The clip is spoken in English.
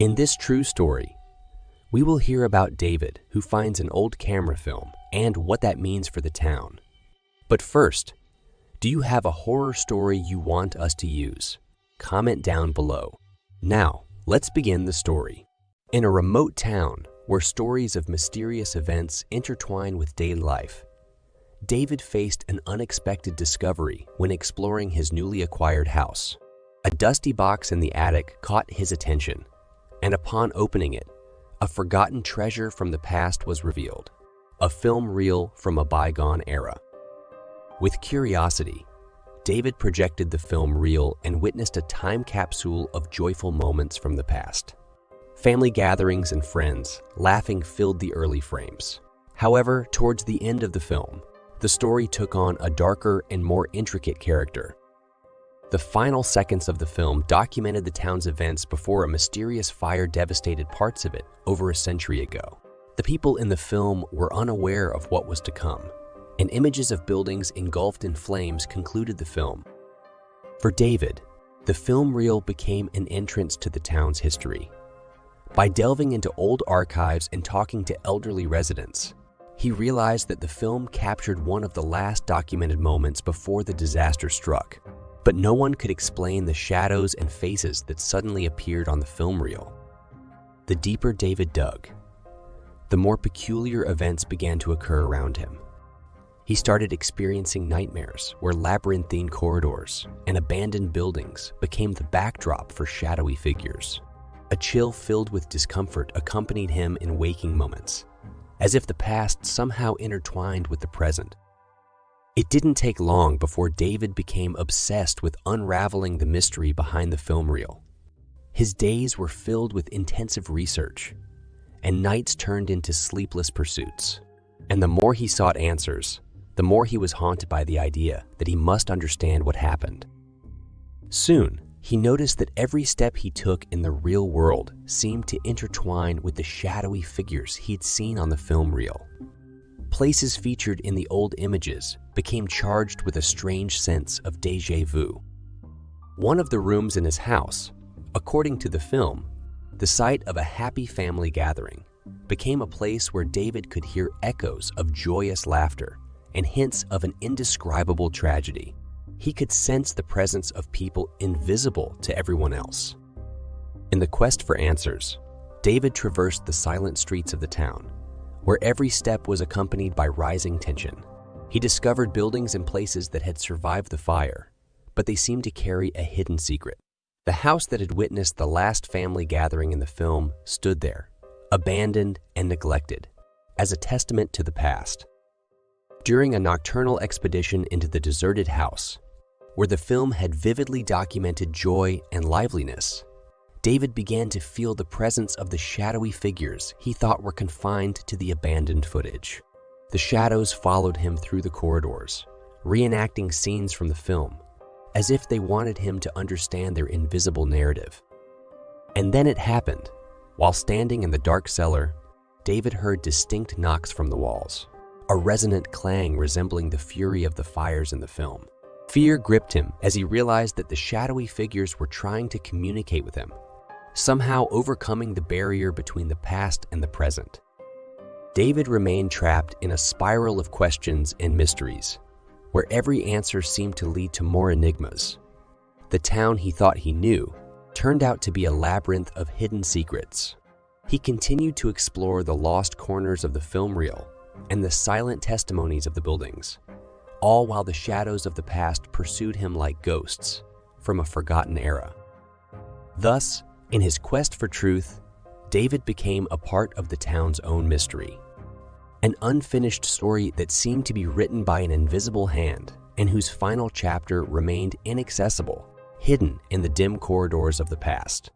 In this true story, we will hear about David, who finds an old camera film and what that means for the town. But first, do you have a horror story you want us to use? Comment down below. Now, let's begin the story. In a remote town where stories of mysterious events intertwine with daily life, David faced an unexpected discovery when exploring his newly acquired house. A dusty box in the attic caught his attention, and upon opening it, a forgotten treasure from the past was revealed, a film reel from a bygone era. With curiosity, David projected the film reel and witnessed a time capsule of joyful moments from the past. Family gatherings and friends laughing filled the early frames. However, towards the end of the film, the story took on a darker and more intricate character. The final seconds of the film documented the town's events before a mysterious fire devastated parts of it over a century ago. The people in the film were unaware of what was to come, and images of buildings engulfed in flames concluded the film. For David, the film reel became an entrance to the town's history. By delving into old archives and talking to elderly residents, he realized that the film captured one of the last documented moments before the disaster struck. But no one could explain the shadows and faces that suddenly appeared on the film reel. The deeper David dug, the more peculiar events began to occur around him. He started experiencing nightmares where labyrinthine corridors and abandoned buildings became the backdrop for shadowy figures. A chill filled with discomfort accompanied him in waking moments, as if the past somehow intertwined with the present. It didn't take long before David became obsessed with unraveling the mystery behind the film reel. His days were filled with intensive research, and nights turned into sleepless pursuits. And the more he sought answers, the more he was haunted by the idea that he must understand what happened. Soon, he noticed that every step he took in the real world seemed to intertwine with the shadowy figures he'd seen on the film reel. Places featured in the old images became charged with a strange sense of déjà vu. One of the rooms in his house, according to the film, the site of a happy family gathering, became a place where David could hear echoes of joyous laughter and hints of an indescribable tragedy. He could sense the presence of people invisible to everyone else. In the quest for answers, David traversed the silent streets of the town, where every step was accompanied by rising tension. He discovered buildings and places that had survived the fire, but they seemed to carry a hidden secret. The house that had witnessed the last family gathering in the film stood there, abandoned and neglected, as a testament to the past. During a nocturnal expedition into the deserted house, where the film had vividly documented joy and liveliness, David began to feel the presence of the shadowy figures he thought were confined to the abandoned footage. The shadows followed him through the corridors, reenacting scenes from the film, as if they wanted him to understand their invisible narrative. And then it happened. While standing in the dark cellar, David heard distinct knocks from the walls, a resonant clang resembling the fury of the fires in the film. Fear gripped him as he realized that the shadowy figures were trying to communicate with him, somehow overcoming the barrier between the past and the present. David remained trapped in a spiral of questions and mysteries, where every answer seemed to lead to more enigmas. The town he thought he knew turned out to be a labyrinth of hidden secrets. He continued to explore the lost corners of the film reel and the silent testimonies of the buildings, all while the shadows of the past pursued him like ghosts from a forgotten era. Thus, in his quest for truth, David became a part of the town's own mystery, an unfinished story that seemed to be written by an invisible hand and whose final chapter remained inaccessible, hidden in the dim corridors of the past.